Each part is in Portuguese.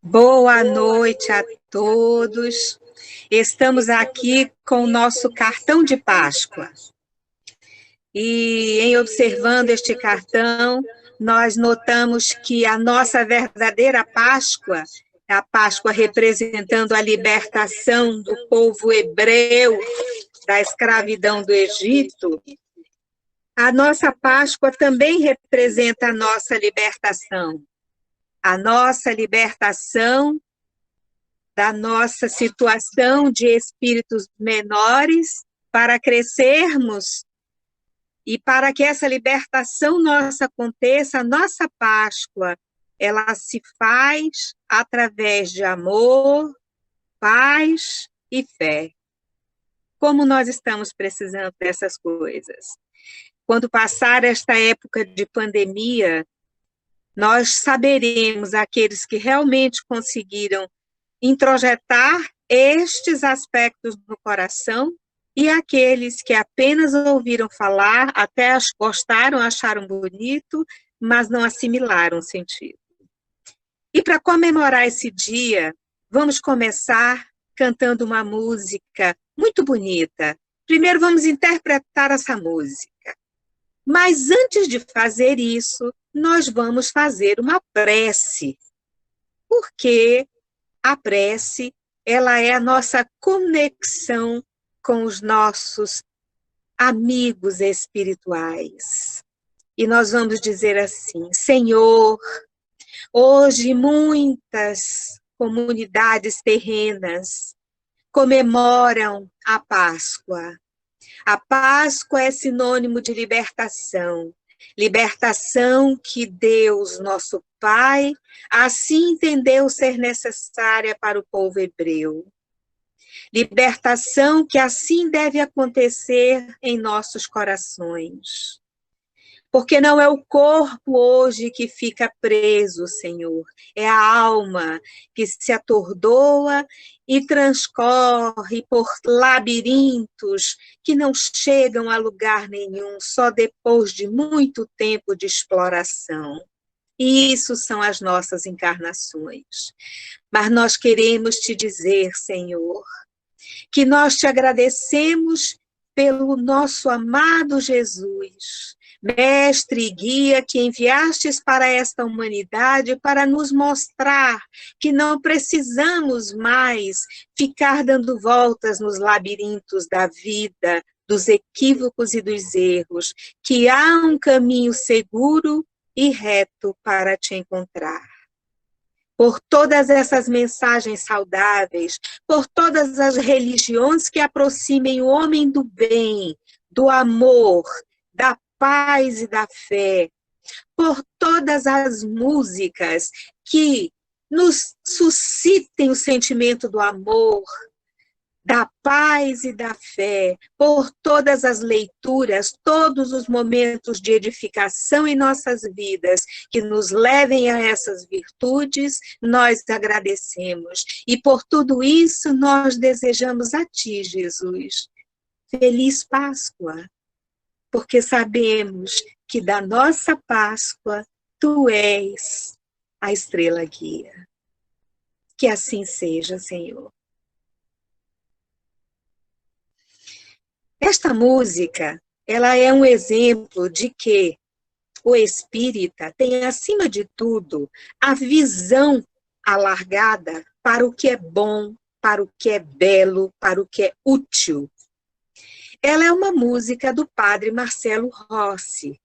Boa noite a todos. Estamos aqui com o nosso cartão de Páscoa. E em observando este cartão, nós notamos que a nossa verdadeira Páscoa, a Páscoa representando a libertação do povo hebreu da escravidão do Egito, a nossa Páscoa também representa a nossa libertação da nossa situação de espíritos menores para crescermos e para que essa libertação nossa aconteça, a nossa Páscoa, ela se faz através de amor, paz e fé. Como nós estamos precisando dessas coisas. Quando passar esta época de pandemia, nós saberemos aqueles que realmente conseguiram introjetar estes aspectos no coração e aqueles que apenas ouviram falar, até gostaram, acharam bonito, mas não assimilaram o sentido. E para comemorar esse dia, vamos começar cantando uma música muito bonita. Primeiro vamos interpretar essa música. Mas antes de fazer isso, nós vamos fazer uma prece. Porque a prece, ela é a nossa conexão com os nossos amigos espirituais. E nós vamos dizer assim: Senhor, hoje muitas comunidades terrenas comemoram a Páscoa. A Páscoa é sinônimo de libertação. Libertação que Deus, nosso Pai, assim entendeu ser necessária para o povo hebreu. Libertação que assim deve acontecer em nossos corações. Porque não é o corpo hoje que fica preso, Senhor, é a alma que se atordoa e transcorre por labirintos que não chegam a lugar nenhum, só depois de muito tempo de exploração. E isso são as nossas encarnações. Mas nós queremos te dizer, Senhor, que nós te agradecemos pelo nosso amado Jesus, mestre e guia que enviastes para esta humanidade para nos mostrar que não precisamos mais ficar dando voltas nos labirintos da vida, dos equívocos e dos erros, que há um caminho seguro e reto para te encontrar. Por todas essas mensagens saudáveis, por todas as religiões que aproximem o homem do bem, do amor, da paz e da fé, por todas as músicas que nos suscitem o sentimento do amor, da paz e da fé, por todas as leituras, todos os momentos de edificação em nossas vidas, que nos levem a essas virtudes, nós agradecemos. E por tudo isso, nós desejamos a Ti, Jesus, feliz Páscoa, porque sabemos que da nossa Páscoa, Tu és a estrela guia. Que assim seja, Senhor. Esta música, ela é um exemplo de que o espírita tem, acima de tudo, a visão alargada para o que é bom, para o que é belo, para o que é útil. Ela é uma música do padre Marcelo Rossi.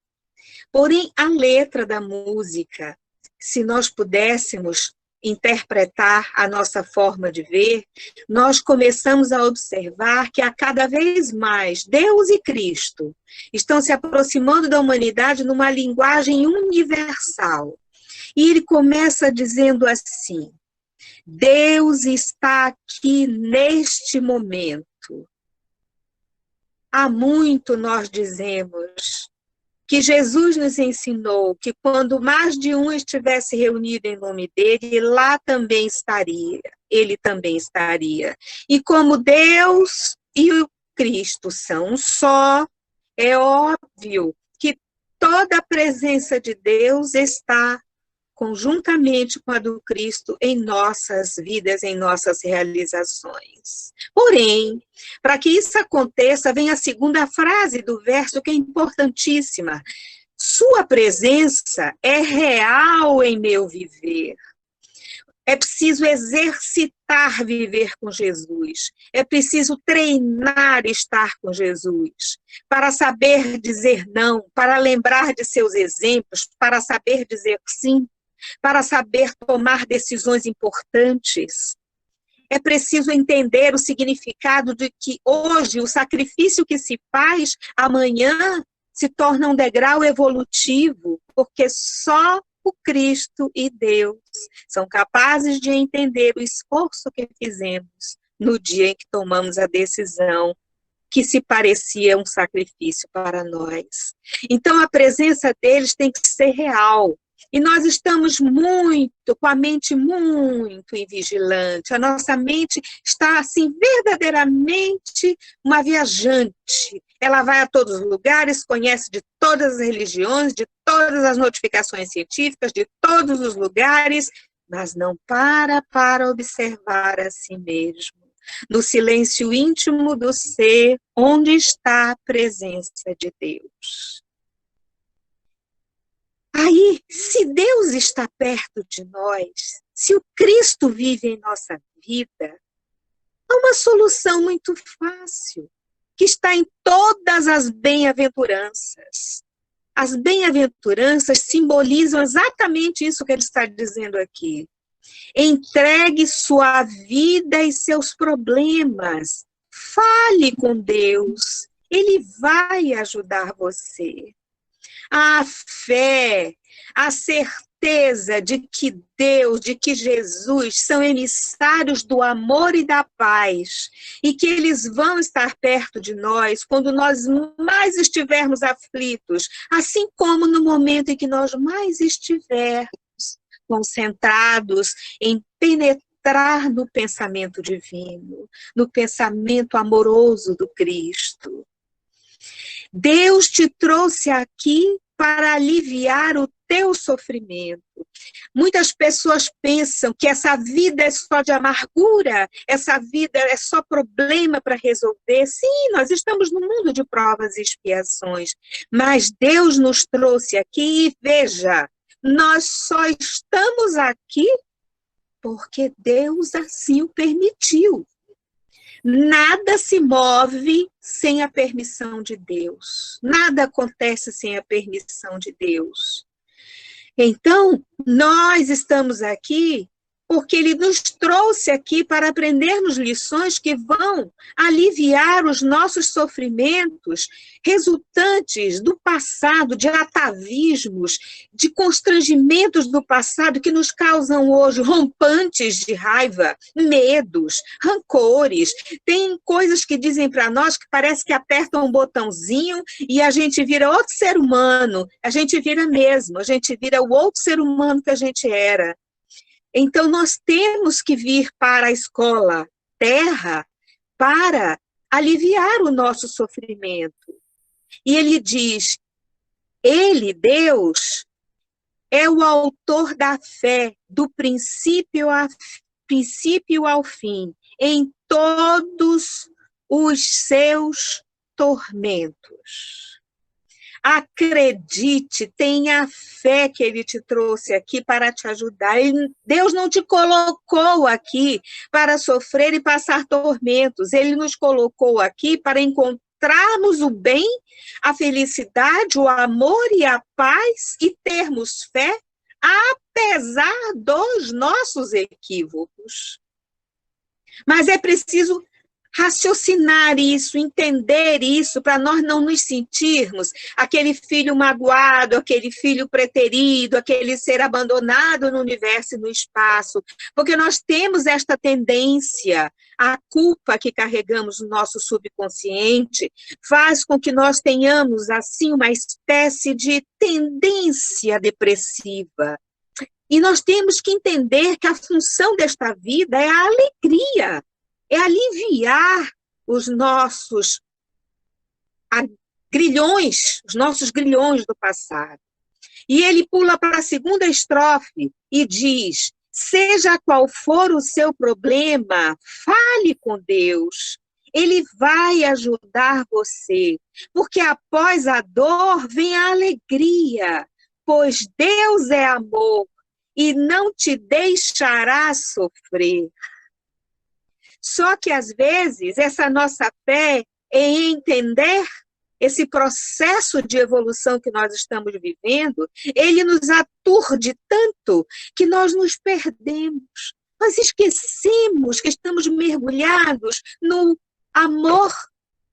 Porém, a letra da música, se nós pudéssemos interpretar a nossa forma de ver, nós começamos a observar que a cada vez mais Deus e Cristo estão se aproximando da humanidade numa linguagem universal. E ele começa dizendo assim: Deus está aqui neste momento. Há muito nós dizemos que Jesus nos ensinou que quando mais de um estivesse reunido em nome dele, lá também estaria, ele também estaria. E como Deus e o Cristo são um só, é óbvio que toda a presença de Deus está conjuntamente com a do Cristo em nossas vidas, em nossas realizações. Porém, para que isso aconteça, vem a segunda frase do verso, que é importantíssima. Sua presença é real em meu viver. É preciso exercitar viver com Jesus. É preciso treinar estar com Jesus. Para saber dizer não, para lembrar de seus exemplos, para saber dizer sim, para saber tomar decisões importantes. É preciso entender o significado de que hoje o sacrifício que se faz, amanhã se torna um degrau evolutivo, porque só o Cristo e Deus são capazes de entender o esforço que fizemos no dia em que tomamos a decisão que se parecia um sacrifício para nós. Então, a presença deles tem que ser real. E nós estamos com a mente muito invigilante. A nossa mente está, assim, verdadeiramente uma viajante. Ela vai a todos os lugares, conhece de todas as religiões, de todas as notificações científicas, de todos os lugares, mas não para observar a si mesmo. No silêncio íntimo do ser, onde está a presença de Deus. Aí, se Deus está perto de nós, se o Cristo vive em nossa vida, há uma solução muito fácil, que está em todas as bem-aventuranças. As bem-aventuranças simbolizam exatamente isso que ele está dizendo aqui. Entregue sua vida e seus problemas. Fale com Deus. Ele vai ajudar você. A fé, a certeza de que Deus, de que Jesus são emissários do amor e da paz, e que eles vão estar perto de nós quando nós mais estivermos aflitos, assim como no momento em que nós mais estivermos concentrados em penetrar no pensamento divino, no pensamento amoroso do Cristo. Deus te trouxe aqui para aliviar o teu sofrimento. Muitas pessoas pensam que essa vida é só de amargura, essa vida é só problema para resolver. Sim, nós estamos no mundo de provas e expiações, mas Deus nos trouxe aqui e veja, nós só estamos aqui porque Deus assim o permitiu. Nada se move sem a permissão de Deus. Nada acontece sem a permissão de Deus. Então, nós estamos aqui porque Ele nos trouxe aqui para aprendermos lições que vão aliviar os nossos sofrimentos resultantes do passado, de atavismos, de constrangimentos do passado que nos causam hoje rompantes de raiva, medos, rancores. Tem coisas que dizem para nós que parece que apertam um botãozinho e a gente vira outro ser humano, a gente vira mesmo, a gente vira o outro ser humano que a gente era. Então, nós temos que vir para a escola terra para aliviar o nosso sofrimento. E ele diz, ele, Deus, é o autor da fé, do princípio ao fim, em todos os seus tormentos. Acredite, tenha fé que Ele te trouxe aqui para te ajudar. Deus não te colocou aqui para sofrer e passar tormentos. Ele nos colocou aqui para encontrarmos o bem, a felicidade, o amor e a paz e termos fé, apesar dos nossos equívocos. Mas é preciso raciocinar isso, entender isso, para nós não nos sentirmos aquele filho magoado, aquele filho preterido, aquele ser abandonado no universo e no espaço, porque nós temos esta tendência, a culpa que carregamos no nosso subconsciente faz com que nós tenhamos, assim, uma espécie de tendência depressiva. E nós temos que entender que a função desta vida é a alegria, é aliviar os nossos grilhões do passado. E ele pula para a segunda estrofe e diz: seja qual for o seu problema, fale com Deus. Ele vai ajudar você, porque após a dor vem a alegria, pois Deus é amor e não te deixará sofrer. Só que, às vezes, essa nossa fé em entender esse processo de evolução que nós estamos vivendo, ele nos aturde tanto que nós nos perdemos. Nós esquecemos que estamos mergulhados no amor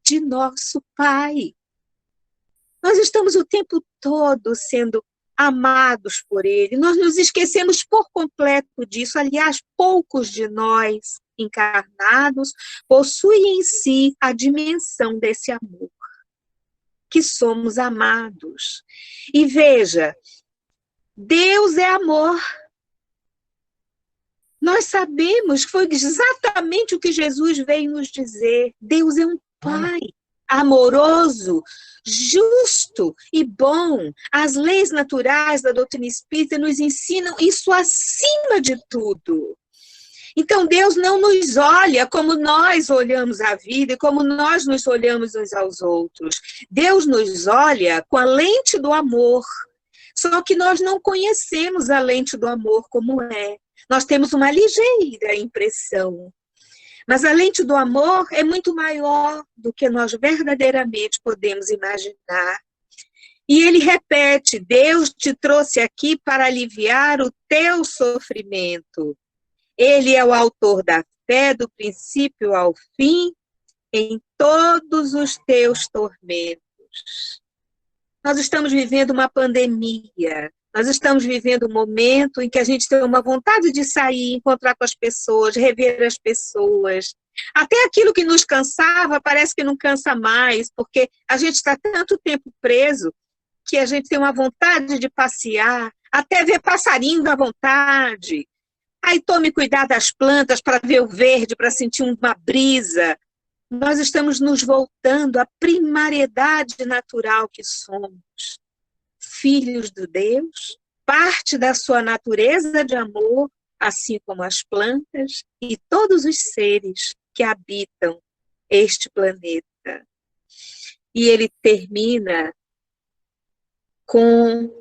de nosso Pai. Nós estamos o tempo todo sendo amados por Ele. Nós nos esquecemos por completo disso. Aliás, poucos de nós encarnados possuem em si a dimensão desse amor, que somos amados. E veja, Deus é amor. Nós sabemos que foi exatamente o que Jesus veio nos dizer. Deus é um Pai amoroso, justo e bom. As leis naturais da doutrina espírita nos ensinam isso acima de tudo. Então, Deus não nos olha como nós olhamos a vida e como nós nos olhamos uns aos outros. Deus nos olha com a lente do amor. Só que nós não conhecemos a lente do amor como é. Nós temos uma ligeira impressão. Mas a lente do amor é muito maior do que nós verdadeiramente podemos imaginar. E ele repete: Deus te trouxe aqui para aliviar o teu sofrimento. Ele é o autor da fé do princípio ao fim em todos os teus tormentos. Nós estamos vivendo uma pandemia. Nós estamos vivendo um momento em que a gente tem uma vontade de sair, encontrar com as pessoas, rever as pessoas. Até aquilo que nos cansava parece que não cansa mais, porque a gente está tanto tempo preso que a gente tem uma vontade de passear, até ver passarinho à vontade. Aí tome cuidado das plantas para ver o verde, para sentir uma brisa. Nós estamos nos voltando à primariedade natural que somos. Filhos do Deus, parte da sua natureza de amor, assim como as plantas e todos os seres que habitam este planeta. E ele termina com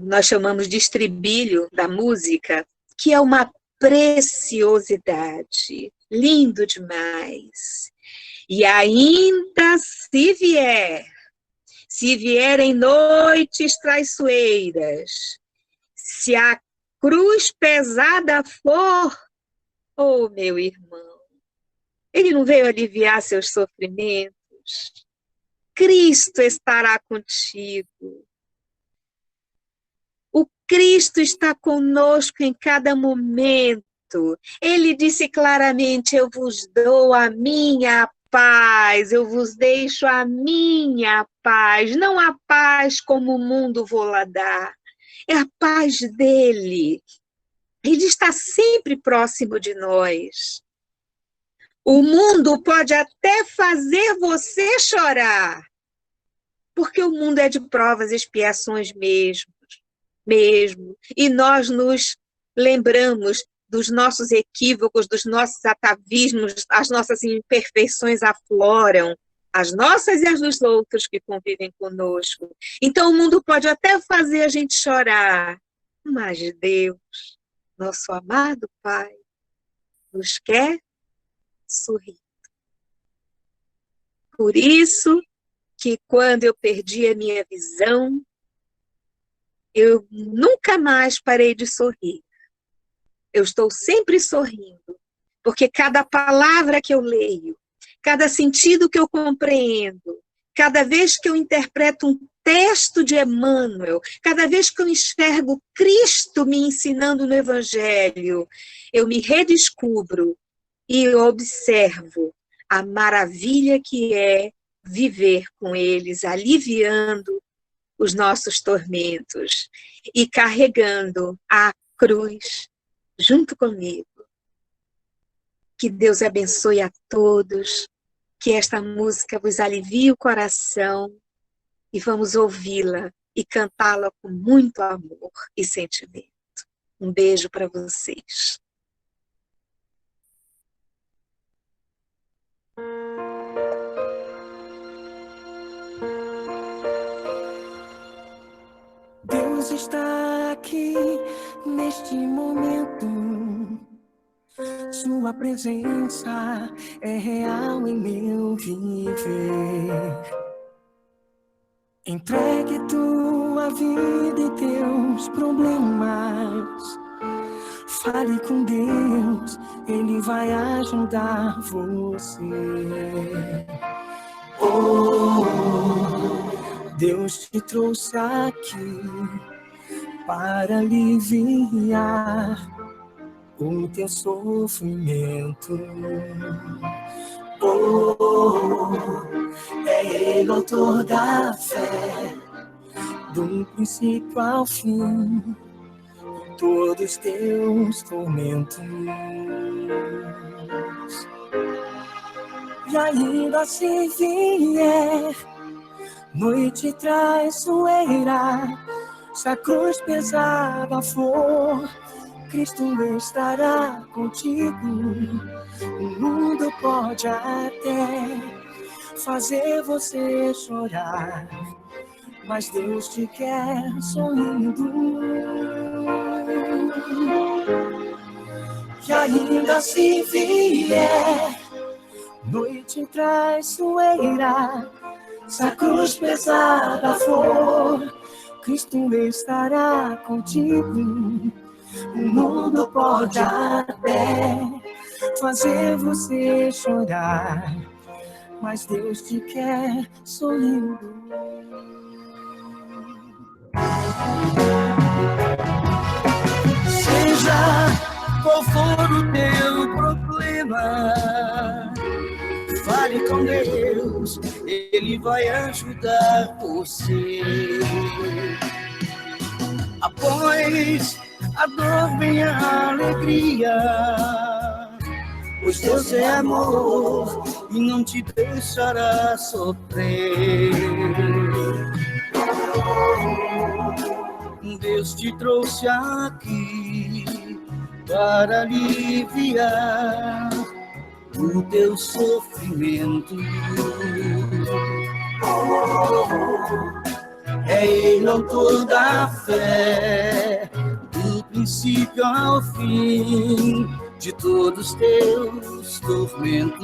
nós chamamos de estribilho da música, que é uma preciosidade, lindo demais. E ainda se vierem noites traiçoeiras, se a cruz pesada for, oh meu irmão, ele não veio aliviar seus sofrimentos? Cristo estará contigo. O Cristo está conosco em cada momento. Ele disse claramente: eu vos dou a minha paz, eu vos deixo a minha paz, não a paz como o mundo vou lá dar, é a paz dele. Ele está sempre próximo de nós. O mundo pode até fazer você chorar, porque o mundo é de provas e expiações mesmo. E nós nos lembramos dos nossos equívocos, dos nossos atavismos, as nossas imperfeições afloram, as nossas e as dos outros que convivem conosco. Então o mundo pode até fazer a gente chorar, mas Deus, nosso amado Pai, nos quer sorrir. Por isso que quando eu perdi a minha visão, eu nunca mais parei de sorrir. Eu estou sempre sorrindo, porque cada palavra que eu leio, cada sentido que eu compreendo, cada vez que eu interpreto um texto de Emmanuel, cada vez que eu enxergo Cristo me ensinando no Evangelho, eu me redescubro e observo a maravilha que é viver com eles, aliviando os nossos tormentos e carregando a cruz junto comigo. Que Deus abençoe a todos, que esta música vos alivie o coração e vamos ouvi-la e cantá-la com muito amor e sentimento. Um beijo para vocês. Deus está aqui neste momento. Sua presença é real em meu viver. Entregue tua vida e teus problemas. Fale com Deus, Ele vai ajudar você. Deus te trouxe aqui para aliviar o teu sofrimento. É Ele, autor da fé, do princípio ao fim, todos teus tormentos. E ainda se vier noite traiçoeira, se a cruz pesada for, Cristo estará contigo. O mundo pode até fazer você chorar, mas Deus te quer sorrindo. E ainda se vier noite traiçoeira, se a cruz pesada for, Cristo estará contigo. O mundo pode até fazer você chorar, mas Deus te quer sorrindo. Seja qual for o teu problema, fale com Deus, Ele vai ajudar você. Após a dor vem a alegria, pois Deus é amor e não te deixará sofrer. Deus te trouxe aqui para aliviar o teu sofrimento. É Ele, autor da fé, do princípio ao fim, de todos teus tormentos.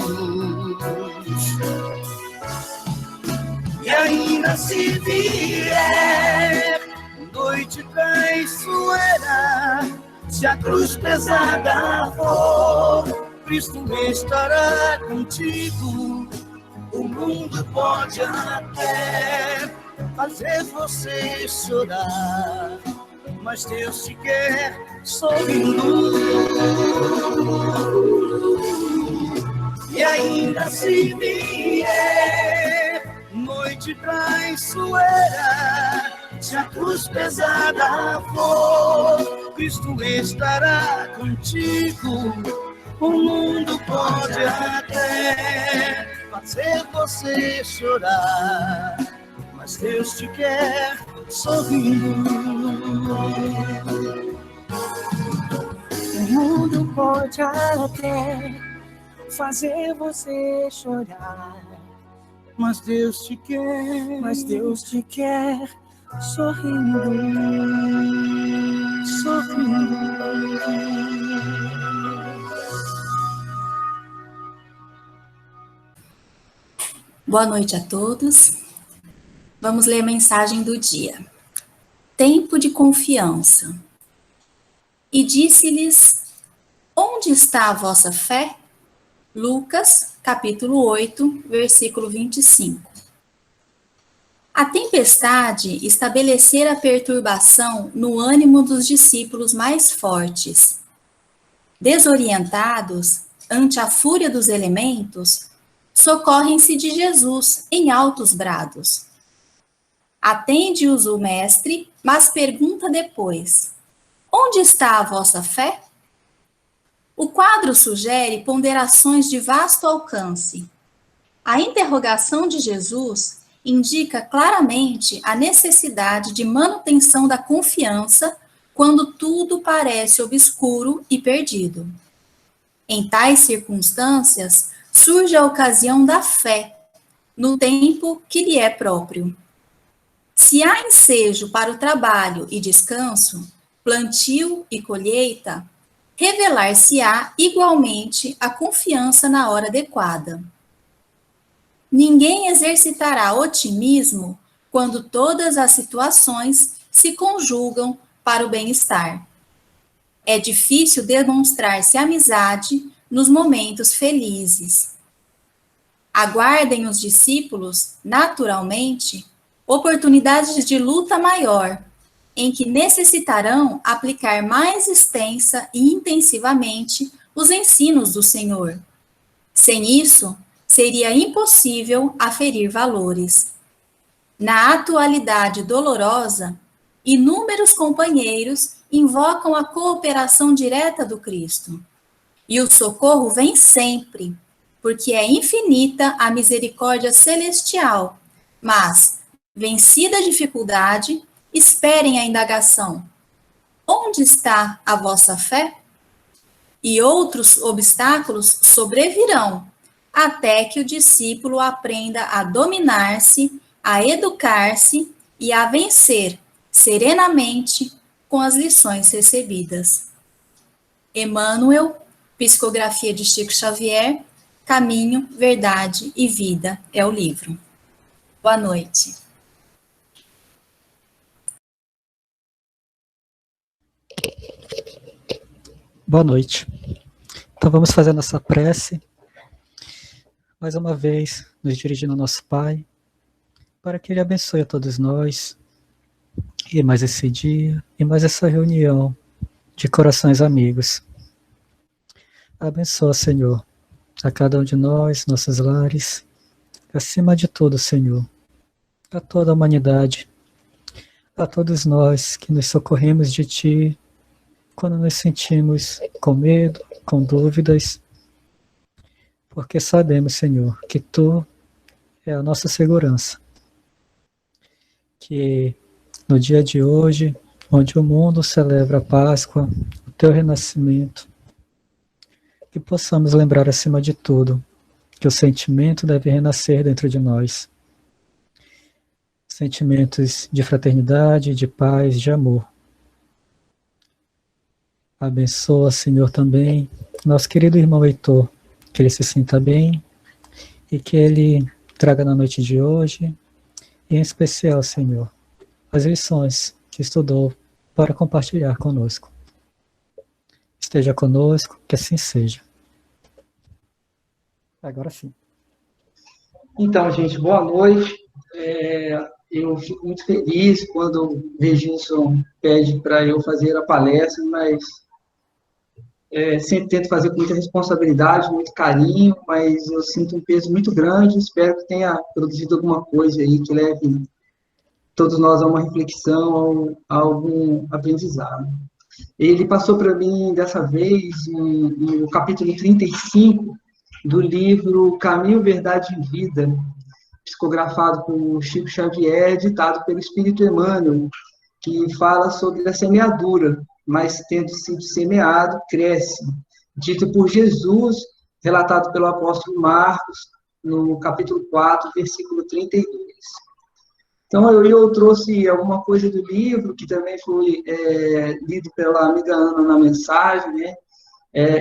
E ainda se vier noite traiçoeira, se a cruz pesada for, Cristo estará contigo. O mundo pode até fazer você chorar, mas Deus te quer sorrindo. E ainda se vier noite traiçoeira, se a cruz pesada for, Cristo estará contigo. O mundo pode até fazer você chorar, mas Deus te quer sorrindo. O mundo pode até fazer você chorar, mas Deus te quer sorrindo, sorrindo. Boa noite a todos. Vamos ler a mensagem do dia. Tempo de confiança. E disse-lhes: onde está a vossa fé? Lucas, capítulo 8, versículo 25. A tempestade estabelecera perturbação no ânimo dos discípulos mais fortes. Desorientados ante a fúria dos elementos, socorrem-se de Jesus em altos brados. Atende-os o mestre, mas pergunta depois: onde está a vossa fé? O quadro sugere ponderações de vasto alcance. A interrogação de Jesus indica claramente a necessidade de manutenção da confiança quando tudo parece obscuro e perdido. Em tais circunstâncias, surge a ocasião da fé, no tempo que lhe é próprio. Se há ensejo para o trabalho e descanso, plantio e colheita, revelar-se-á igualmente a confiança na hora adequada. Ninguém exercitará otimismo quando todas as situações se conjugam para o bem-estar. É difícil demonstrar-se amizade nos momentos felizes. Aguardem os discípulos, naturalmente, oportunidades de luta maior, em que necessitarão aplicar mais extensa e intensivamente os ensinos do Senhor. Sem isso, seria impossível aferir valores. Na atualidade dolorosa, inúmeros companheiros invocam a cooperação direta do Cristo. E o socorro vem sempre, porque é infinita a misericórdia celestial. Mas, vencida a dificuldade, esperem a indagação: onde está a vossa fé? E outros obstáculos sobrevirão, até que o discípulo aprenda a dominar-se, a educar-se e a vencer serenamente com as lições recebidas. Emmanuel, Psicografia de Chico Xavier, Caminho, Verdade e Vida é o livro. Boa noite. Boa noite. Então vamos fazer nossa prece, mais uma vez nos dirigindo ao nosso Pai, para que Ele abençoe a todos nós, e mais esse dia, e mais essa reunião de corações amigos. Abençoa, Senhor, a cada um de nós, nossos lares, acima de tudo, Senhor, a toda a humanidade, a todos nós que nos socorremos de Ti, quando nos sentimos com medo, com dúvidas, porque sabemos, Senhor, que Tu é a nossa segurança. Que no dia de hoje, onde o mundo celebra a Páscoa, o Teu renascimento, que possamos lembrar acima de tudo que o sentimento deve renascer dentro de nós. Sentimentos de fraternidade, de paz, de amor. Abençoa, Senhor, também nosso querido irmão Heitor, que ele se sinta bem e que ele traga na noite de hoje, e em especial, Senhor, as lições que estudou para compartilhar conosco. Esteja conosco, que assim seja. Agora sim. Então, gente, boa noite. Eu fico muito feliz quando o Reginson pede para eu fazer a palestra, mas sempre tento fazer com muita responsabilidade, muito carinho, mas eu sinto um peso muito grande. Espero que tenha produzido alguma coisa aí que leve todos nós a uma reflexão, a algum aprendizado. Ele passou para mim, dessa vez, no capítulo 35 do livro Caminho, Verdade e Vida, psicografado por Chico Xavier, editado pelo Espírito Emmanuel, que fala sobre a semeadura, mas tendo sido semeado, cresce. Dito por Jesus, relatado pelo apóstolo Marcos, no capítulo 4, versículo 32. Então, eu trouxe alguma coisa do livro, que também foi lido pela amiga Ana na mensagem, né?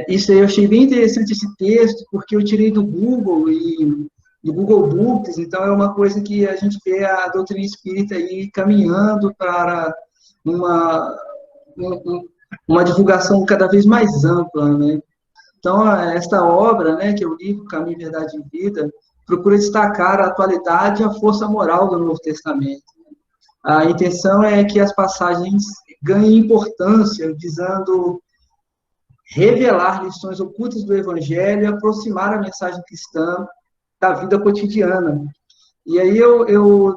Isso aí eu achei bem interessante, esse texto, porque eu tirei do Google, e do Google Books, então é uma coisa que a gente vê a doutrina espírita aí caminhando para uma divulgação cada vez mais ampla, né? Então, esta obra, né, que é o livro Caminho, Verdade e Vida, procura destacar a atualidade e a força moral do Novo Testamento. A intenção é que as passagens ganhem importância, visando revelar lições ocultas do Evangelho e aproximar a mensagem cristã da vida cotidiana. E aí eu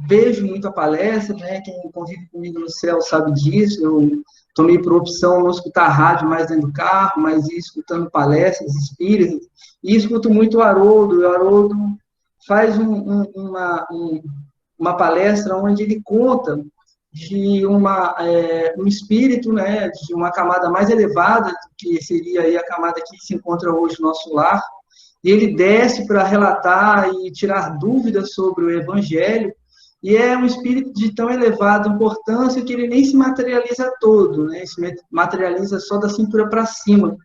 vejo muito a palestra, né? Quem convive comigo no céu sabe disso. Eu tomei por opção não escutar rádio mais dentro do carro, mas ir escutando palestras espíritas. E escuto muito o Haroldo. O Haroldo faz uma palestra onde ele conta de um espírito, né, de uma camada mais elevada, que seria aí a camada que se encontra hoje no nosso lar, e ele desce para relatar e tirar dúvidas sobre o Evangelho, e é um espírito de tão elevada importância que ele nem se materializa todo, né, se materializa só da cintura para cima.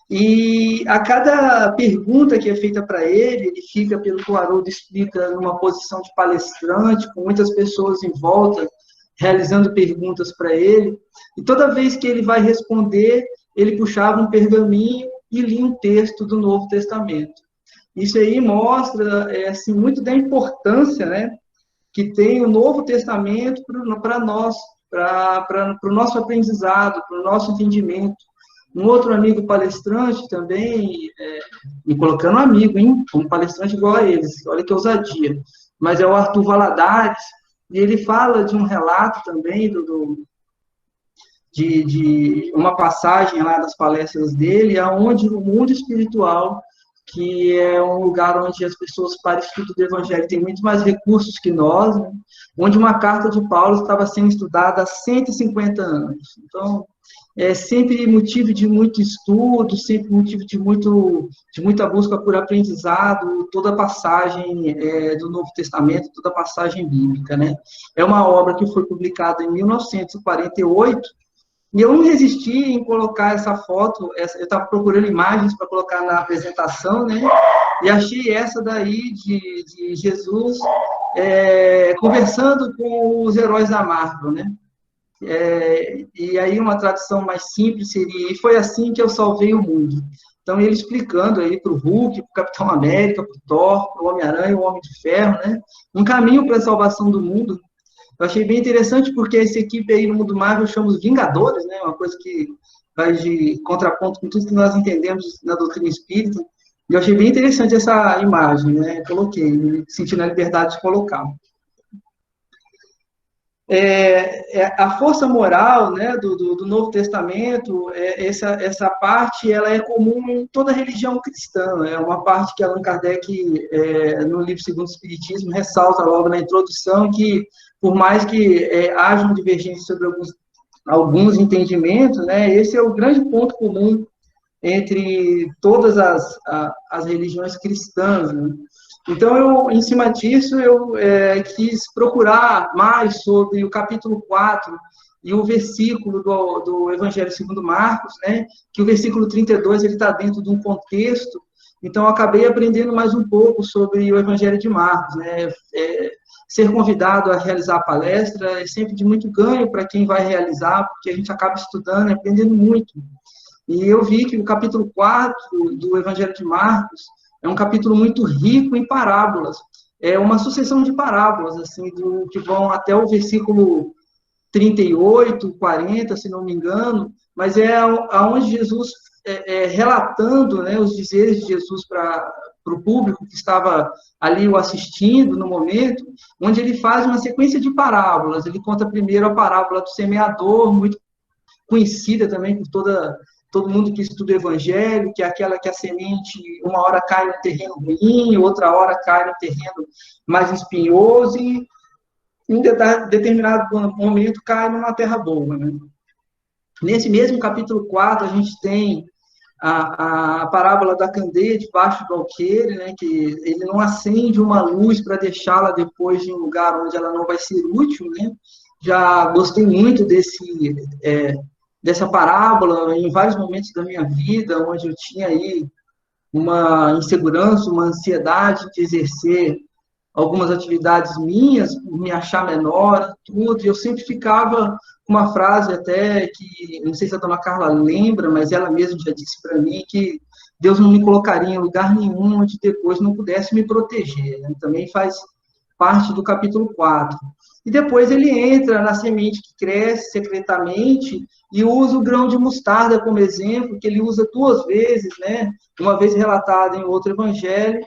E a cada pergunta que é feita para ele fica, pelo que o Haroldo explica, numa posição de palestrante, com muitas pessoas em volta, realizando perguntas para ele, e toda vez que ele vai responder, ele puxava um pergaminho e lia um texto do Novo Testamento. Isso aí mostra, assim, muito da importância, né, que tem o Novo Testamento para nós, para o nosso aprendizado, para o nosso entendimento. Um outro amigo palestrante também, me colocando amigo, hein, como palestrante igual a eles, olha que ousadia, mas é o Arthur Valadares, e ele fala de um relato também de uma passagem lá das palestras dele, onde o mundo espiritual, que é um lugar onde as pessoas para estudo do Evangelho têm muito mais recursos que nós, né? Onde uma carta de Paulo estava sendo estudada há 150 anos. Então, é sempre motivo de muito estudo, sempre motivo de muita busca por aprendizado, toda a passagem do Novo Testamento, toda a passagem bíblica, né? É uma obra que foi publicada em 1948, e eu não resisti em colocar essa foto, eu estava procurando imagens para colocar na apresentação, né? E achei essa daí de Jesus conversando com os heróis da Marvel, né? E aí uma tradução mais simples seria: e foi assim que eu salvei o mundo. Então ele explicando aí para o Hulk, para o Capitão América, para o Thor, para o Homem-Aranha, o Homem de Ferro, né? Um caminho para a salvação do mundo. Eu achei bem interessante porque essa equipe aí no mundo Marvel chama os Vingadores, né? Uma coisa que vai de contraponto com tudo que nós entendemos na doutrina espírita. E eu achei bem interessante essa imagem, né? Coloquei, me senti na liberdade de colocar. A força moral, né, do Novo Testamento, essa parte ela é comum em toda religião cristã. É uma parte que Allan Kardec, no livro Segundo o Espiritismo, ressalta logo na introdução que, por mais que hajam divergências sobre alguns entendimentos, né, esse é o grande ponto comum entre todas as religiões cristãs, né? Então, em cima disso, eu quis procurar mais sobre o capítulo 4 e o versículo do Evangelho segundo Marcos, né? Que o versículo 32 está dentro de um contexto, então eu acabei aprendendo mais um pouco sobre o Evangelho de Marcos, né? Ser convidado a realizar a palestra é sempre de muito ganho para quem vai realizar, porque a gente acaba estudando e aprendendo muito. E eu vi que o capítulo 4 do Evangelho de Marcos é um capítulo muito rico em parábolas. É uma sucessão de parábolas, assim, que vão até o versículo 38, 40, se não me engano, mas é onde Jesus, relatando, né, os dizeres de Jesus para o público que estava ali o assistindo no momento, onde ele faz uma sequência de parábolas. Ele conta primeiro a parábola do semeador, muito conhecida também por todo mundo que estuda o Evangelho, que é aquela que a semente, uma hora cai no terreno ruim, outra hora cai no terreno mais espinhoso, e em determinado momento cai numa terra boa, né? Nesse mesmo capítulo 4, a gente tem a parábola da candeia debaixo do alqueire, né, que ele não acende uma luz para deixá-la depois em um lugar onde ela não vai ser útil, né? Já gostei muito dessa parábola em vários momentos da minha vida, onde eu tinha aí uma insegurança, uma ansiedade de exercer algumas atividades minhas, por me achar menor, tudo, e eu sempre ficava com uma frase até que, não sei se a dona Carla lembra, mas ela mesma já disse para mim que Deus não me colocaria em lugar nenhum onde depois não pudesse me proteger, né? Também faz parte do capítulo 4. E depois ele entra na semente que cresce secretamente e usa o grão de mostarda como exemplo, que ele usa 2 vezes, né? Uma vez relatado em outro evangelho,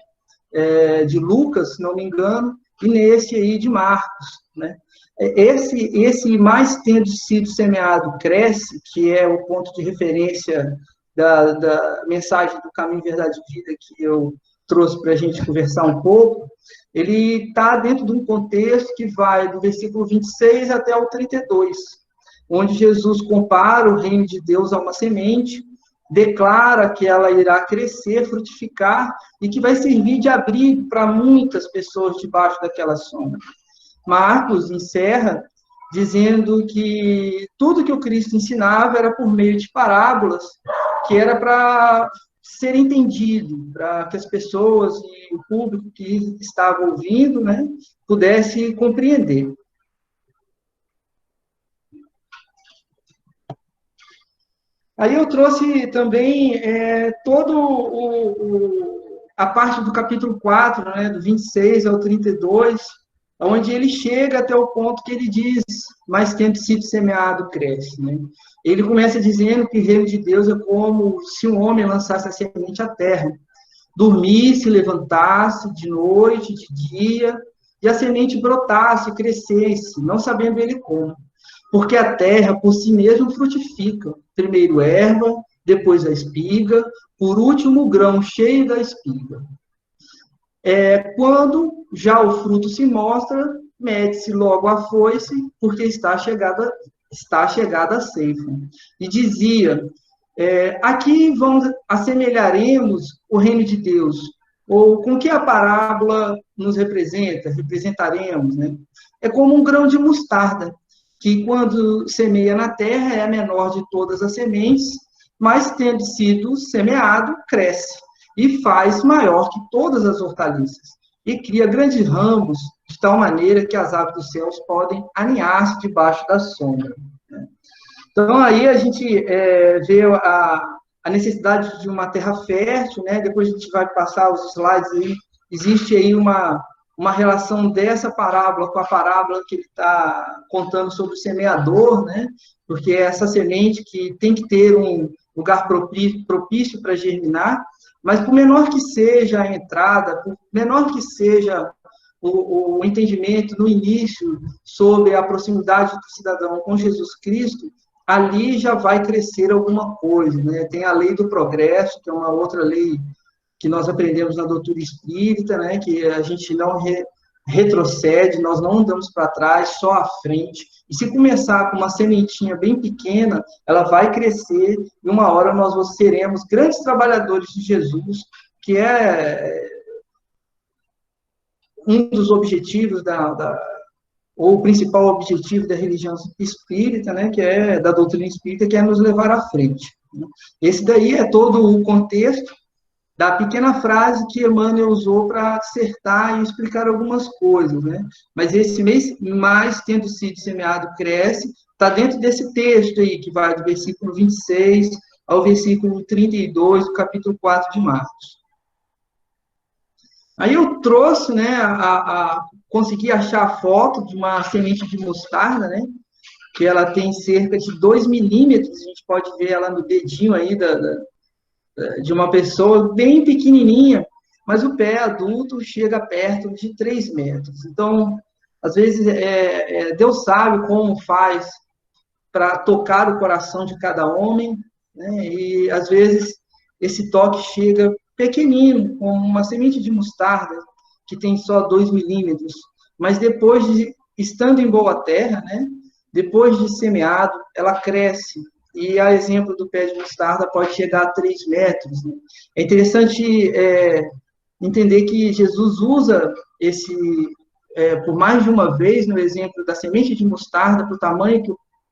de Lucas, se não me engano, e nesse aí de Marcos, né? Esse mais tendo sido semeado cresce, que é o ponto de referência da mensagem do Caminho, Verdade e Vida que eu trouxe para a gente conversar um pouco. ele está dentro de um contexto que vai do versículo 26 até o 32, onde Jesus compara o reino de Deus a uma semente, declara que ela irá crescer, frutificar, e que vai servir de abrigo para muitas pessoas debaixo daquela sombra. Marcos encerra dizendo que tudo que o Cristo ensinava era por meio de parábolas, que era para ser entendido, para que as pessoas e o público que estava ouvindo, né, pudesse compreender. Aí eu trouxe também a parte do capítulo 4, né, do 26 ao 32, onde ele chega até o ponto que ele diz, mas tendo sido semeado, cresce. Né? Ele começa dizendo que o reino de Deus é como se um homem lançasse a semente à terra, dormisse, levantasse de noite, de dia, e a semente brotasse, crescesse, não sabendo ele como. Porque a terra, por si mesma, frutifica. Primeiro erva, depois a espiga, por último o grão cheio da espiga. Quando já o fruto se mostra, mete-se logo a foice, porque está chegada a ceifa. E dizia, aqui assemelharemos o reino de Deus, ou com que a parábola nos representaremos, né? É como um grão de mostarda, que quando semeia na terra é a menor de todas as sementes, mas tendo sido semeado, cresce e faz maior que todas as hortaliças, e cria grandes ramos, de tal maneira que as aves dos céus podem aninhar-se debaixo da sombra. Então, aí a gente vê a necessidade de uma terra fértil, né? Depois a gente vai passar os slides aí, existe aí uma relação dessa parábola com a parábola que ele está contando sobre o semeador, né? Porque é essa semente que tem que ter um lugar propício para germinar, mas por menor que seja a entrada, por menor que seja o entendimento no início sobre a proximidade do cidadão com Jesus Cristo, ali já vai crescer alguma coisa, né? Tem a lei do progresso, que é uma outra lei que nós aprendemos na doutrina espírita, né? Que a gente não retrocede, nós não andamos para trás, só à frente. E se começar com uma sementinha bem pequena, ela vai crescer, e uma hora nós seremos grandes trabalhadores de Jesus, que é um dos objetivos ou o principal objetivo da religião espírita, né, que é da doutrina espírita, que é nos levar à frente. Esse daí é todo o contexto da pequena frase que Emmanuel usou para dissertar e explicar algumas coisas, né? Mas esse mês, mais tendo sido semeado, cresce, está dentro desse texto aí, que vai do versículo 26 ao versículo 32 do capítulo 4 de Marcos. Aí eu trouxe, né, consegui achar a foto de uma semente de mostarda, né, que ela tem cerca de 2 milímetros, a gente pode ver ela no dedinho aí de uma pessoa bem pequenininha, mas o pé adulto chega perto de 3 metros. Então, às vezes, Deus sabe como faz para tocar o coração de cada homem, né, e às vezes esse toque chega pequenino, como uma semente de mostarda, que tem só 2 milímetros, mas depois estando em boa terra, né, depois de semeado, ela cresce, e a exemplo do pé de mostarda pode chegar a 3 metros. Né? É interessante entender que Jesus usa por mais de uma vez, no exemplo da semente de mostarda, para o tamanho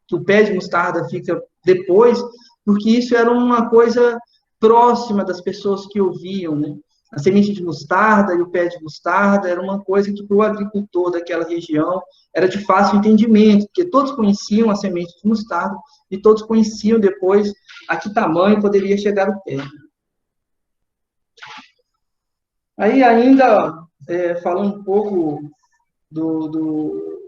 que o pé de mostarda fica depois, porque isso era uma coisa próxima das pessoas que ouviam, né? A semente de mostarda e o pé de mostarda era uma coisa que para o agricultor daquela região era de fácil entendimento, porque todos conheciam a semente de mostarda e todos conheciam depois a que tamanho poderia chegar o pé. Aí ainda, falando um pouco do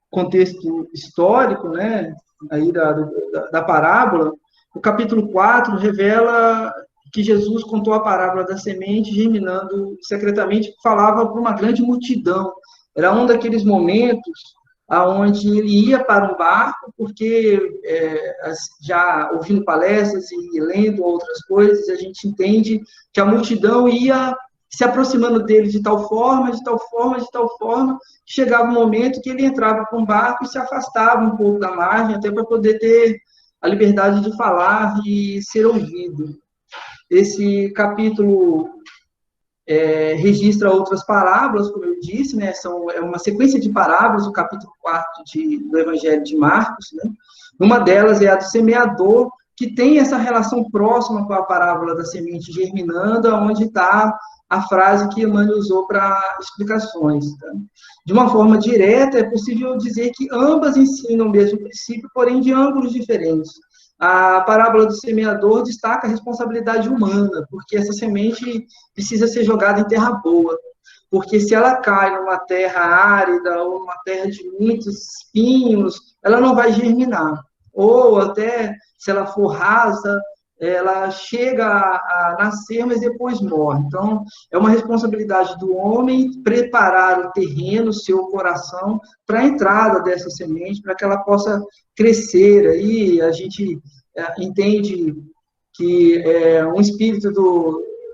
contexto histórico, né, aí da parábola, o capítulo 4 revela que Jesus contou a parábola da semente, germinando secretamente, falava para uma grande multidão. Era um daqueles momentos onde ele ia para um barco, porque já ouvindo palestras e lendo outras coisas, a gente entende que a multidão ia se aproximando dele de tal forma, de tal forma, de tal forma, que chegava um momento que ele entrava com o barco e se afastava um pouco da margem, até para poder ter a liberdade de falar e ser ouvido. Esse capítulo registra outras parábolas, como eu disse, né? É uma sequência de parábolas, o capítulo 4 do Evangelho de Marcos, né? Uma delas é a do semeador, que tem essa relação próxima com a parábola da semente germinando, onde está a frase que Emmanuel usou para explicações. Tá? De uma forma direta, é possível dizer que ambas ensinam o mesmo princípio, porém de ângulos diferentes. A parábola do semeador destaca a responsabilidade humana, porque essa semente precisa ser jogada em terra boa, porque se ela cai numa terra árida ou numa terra de muitos espinhos, ela não vai germinar. Ou até, se ela for rasa, ela chega a nascer, mas depois morre. Então, é uma responsabilidade do homem preparar o terreno, o seu coração, para a entrada dessa semente, para que ela possa crescer. Aí a gente entende que um espírito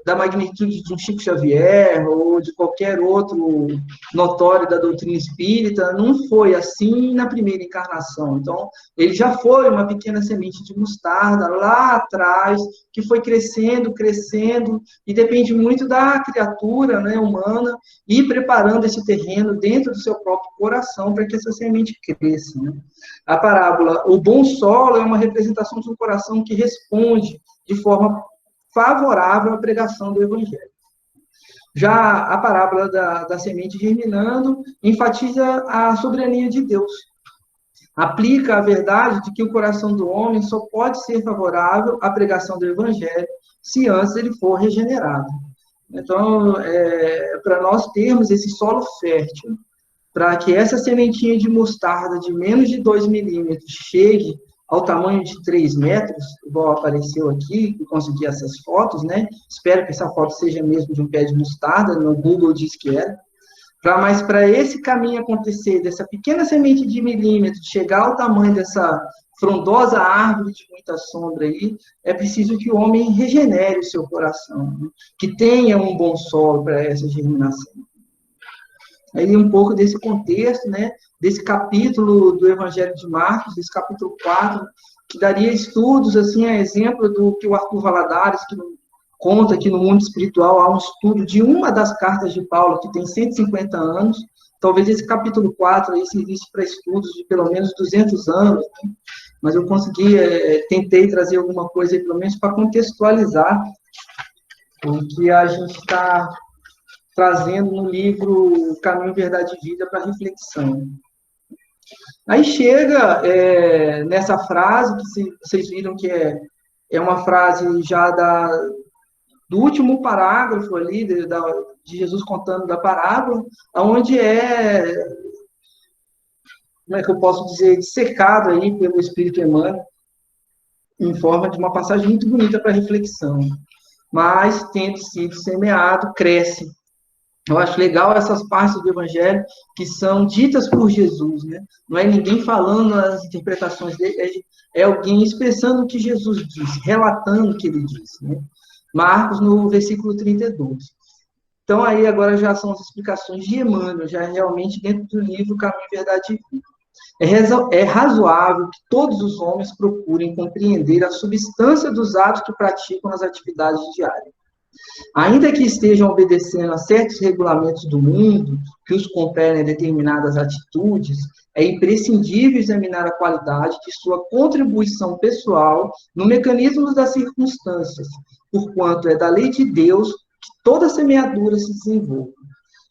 da magnitude de um Chico Xavier ou de qualquer outro notório da doutrina espírita não foi assim na primeira encarnação. Então, ele já foi uma pequena semente de mostarda lá atrás, que foi crescendo, crescendo, e depende muito da criatura, né, humana ir preparando esse terreno dentro do seu próprio coração para que essa semente cresça. Né? A parábola, o bom solo, é uma representação de um coração que responde de forma favorável à pregação do Evangelho. Já a parábola da semente germinando enfatiza a soberania de Deus. Aplica a verdade de que o coração do homem só pode ser favorável à pregação do Evangelho se antes ele for regenerado. Então, para nós termos esse solo fértil, para que essa sementinha de mostarda de menos de 2 milímetros chegue ao tamanho de 3 metros, igual apareceu aqui, que eu consegui essas fotos, né? Espero que essa foto seja mesmo de um pé de mostarda, no Google diz que é. Mas para esse caminho acontecer, dessa pequena semente de milímetro, chegar ao tamanho dessa frondosa árvore de muita sombra aí, é preciso que o homem regenere o seu coração, né? Que tenha um bom solo para essa germinação. Aí um pouco desse contexto, né, desse capítulo do Evangelho de Marcos, desse capítulo 4, que daria estudos, assim, a exemplo do que o Arthur Valadares, que conta que no mundo espiritual há um estudo de uma das cartas de Paulo, que tem 150 anos, talvez esse capítulo 4 aí servisse para estudos de pelo menos 200 anos, né? Mas eu consegui, tentei trazer alguma coisa aí, pelo menos para contextualizar o que a gente está trazendo no livro Caminho, Verdade e Vida para reflexão. Aí chega nessa frase, que vocês viram que é uma frase já do último parágrafo ali, de Jesus contando da parábola, onde como é que eu posso dizer, dissecado aí pelo Espírito Emmanuel, em forma de uma passagem muito bonita para reflexão. Mas, tendo sido semeado, cresce. Eu acho legal essas partes do Evangelho que são ditas por Jesus, né? Não é ninguém falando as interpretações dele, é alguém expressando o que Jesus disse, relatando o que ele disse, né? Marcos, no versículo 32. Então, aí agora já são as explicações de Emmanuel, já realmente dentro do livro Caminho, Verdade e Vida. É razoável que todos os homens procurem compreender a substância dos atos que praticam nas atividades diárias. Ainda que estejam obedecendo a certos regulamentos do mundo, que os competem a determinadas atitudes, é imprescindível examinar a qualidade de sua contribuição pessoal no mecanismo das circunstâncias, porquanto é da lei de Deus que toda semeadura se desenvolve.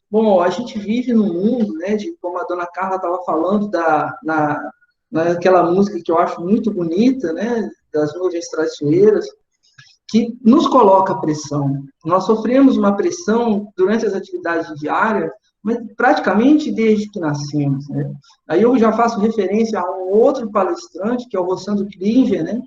Bom, a gente vive num mundo, né, como a dona Carla estava falando, naquela música que eu acho muito bonita, né, das nuvens traiçoeiras, que nos coloca pressão. Nós sofremos uma pressão durante as atividades diárias, mas praticamente desde que nascemos, né? Aí eu já faço referência a um outro palestrante, que é o Rossandro Klinger, né,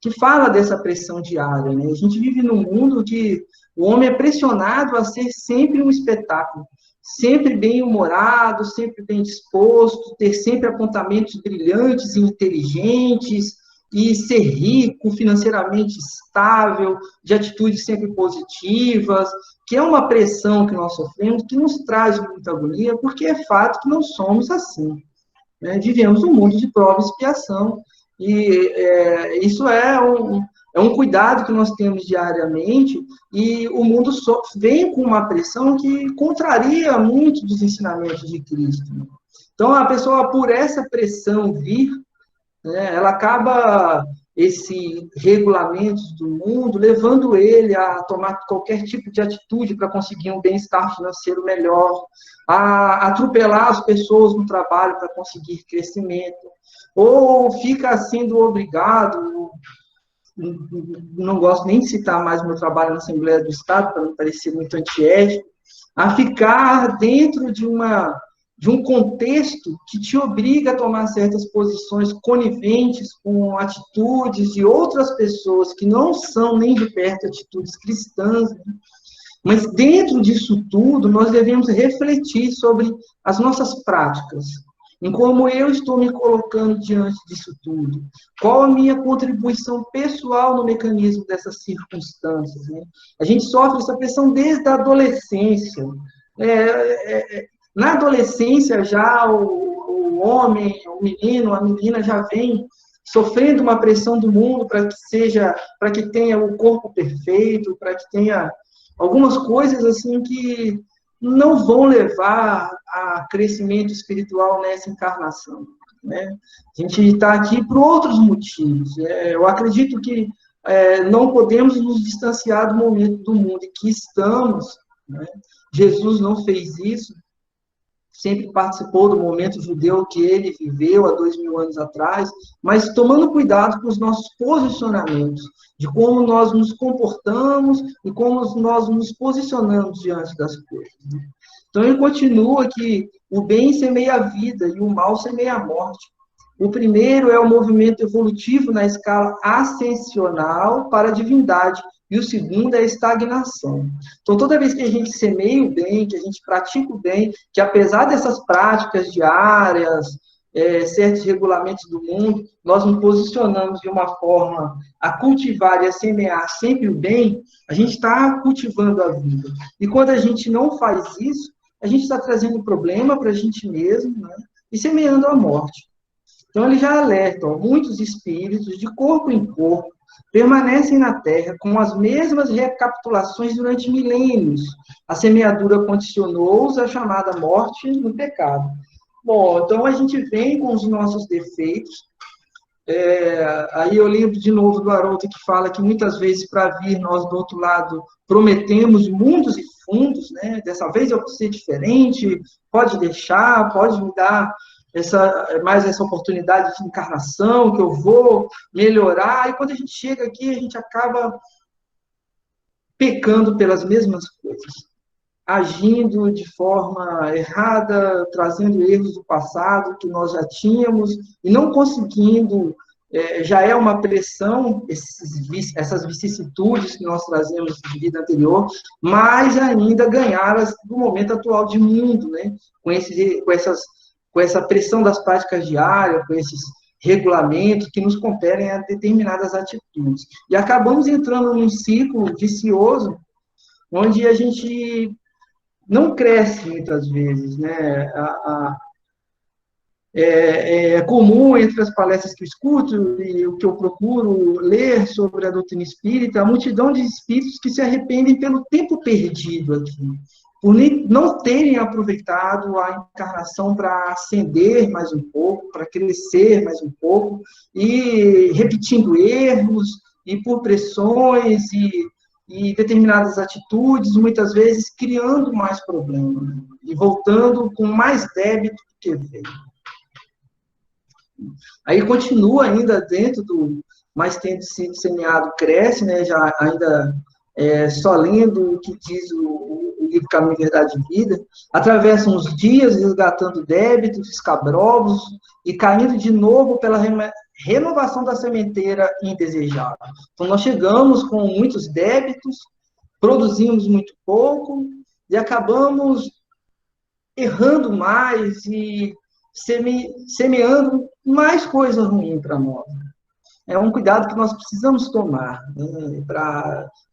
que fala dessa pressão diária, né? A gente vive num mundo que o homem é pressionado a ser sempre um espetáculo, sempre bem-humorado, sempre bem disposto, ter sempre apontamentos brilhantes e inteligentes, e ser rico, financeiramente estável, de atitudes sempre positivas, que é uma pressão que nós sofremos, que nos traz muita agonia, porque é fato que não somos assim, né? Vivemos um mundo de prova e expiação, e isso é um cuidado que nós temos diariamente, e o mundo vem com uma pressão que contraria muito dos ensinamentos de Cristo. Então, a pessoa, por essa pressão vir, né, ela acaba, esses regulamentos do mundo, levando ele a tomar qualquer tipo de atitude para conseguir um bem-estar financeiro melhor, a atropelar as pessoas no trabalho para conseguir crescimento, ou fica sendo obrigado, não gosto nem de citar mais meu trabalho na Assembleia do Estado, para não parecer muito antiético, a ficar dentro de um contexto que te obriga a tomar certas posições coniventes com atitudes de outras pessoas que não são nem de perto atitudes cristãs, né? Mas dentro disso tudo, nós devemos refletir sobre as nossas práticas, em como eu estou me colocando diante disso tudo, qual a minha contribuição pessoal no mecanismo dessas circunstâncias, né? A gente sofre essa pressão desde a adolescência. Na adolescência, já o homem, o menino, a menina já vem sofrendo uma pressão do mundo para que tenha o corpo perfeito, para que tenha algumas coisas assim que não vão levar a crescimento espiritual nessa encarnação, né? A gente está aqui por outros motivos. Eu acredito que não podemos nos distanciar do momento do mundo em que estamos, né? Jesus não fez isso, sempre participou do momento judeu que ele viveu há 2000 anos atrás, mas tomando cuidado com os nossos posicionamentos, de como nós nos comportamos e como nós nos posicionamos diante das coisas, né? Então, ele continua que o bem semeia a vida e o mal semeia a morte. O primeiro é o movimento evolutivo na escala ascensional para a divindade, e o segundo é a estagnação. Então, toda vez que a gente semeia o bem, que a gente pratica o bem, que apesar dessas práticas diárias, certos regulamentos do mundo, nós nos posicionamos de uma forma a cultivar e a semear sempre o bem, a gente está cultivando a vida. E quando a gente não faz isso, a gente está trazendo problema para a gente mesmo, né? E semeando a morte. Então, ele já alerta, muitos espíritos, de corpo em corpo, permanecem na Terra com as mesmas recapitulações durante milênios. A semeadura condicionou-os à chamada morte no pecado. Bom, então a gente vem com os nossos defeitos. Aí eu lembro de novo do Haroldo, que fala que muitas vezes, para vir, nós do outro lado prometemos mundos e fundos, né? Dessa vez eu vou ser diferente, pode deixar, pode me dar mais essa oportunidade de encarnação, que eu vou melhorar, e quando a gente chega aqui, a gente acaba pecando pelas mesmas coisas, agindo de forma errada, trazendo erros do passado que nós já tínhamos, e não conseguindo, já é uma pressão, essas vicissitudes que nós trazemos de vida anterior, mas ainda ganhar do momento atual de mundo, né? Com essa pressão das práticas diárias, com esses regulamentos que nos competem a determinadas atitudes. E acabamos entrando num ciclo vicioso, onde a gente não cresce muitas vezes, né? É comum, entre as palestras que eu escuto e o que eu procuro ler sobre a doutrina espírita, a multidão de espíritos que se arrependem pelo tempo perdido aqui, por não terem aproveitado a encarnação para ascender mais um pouco, para crescer mais um pouco, e repetindo erros, e por pressões, e determinadas atitudes, muitas vezes criando mais problemas, né? E voltando com mais débito do que veio. Aí continua ainda dentro do mais tendo sido semeado cresce, né? Já ainda só lendo o que diz o livro Caminho, Verdade e Vida, atravessam os dias resgatando débitos escabrosos e caindo de novo pela renovação da sementeira indesejável. Então, nós chegamos com muitos débitos, produzimos muito pouco e acabamos errando mais e semeando mais coisa ruim para nós. é um cuidado que nós precisamos tomar, né,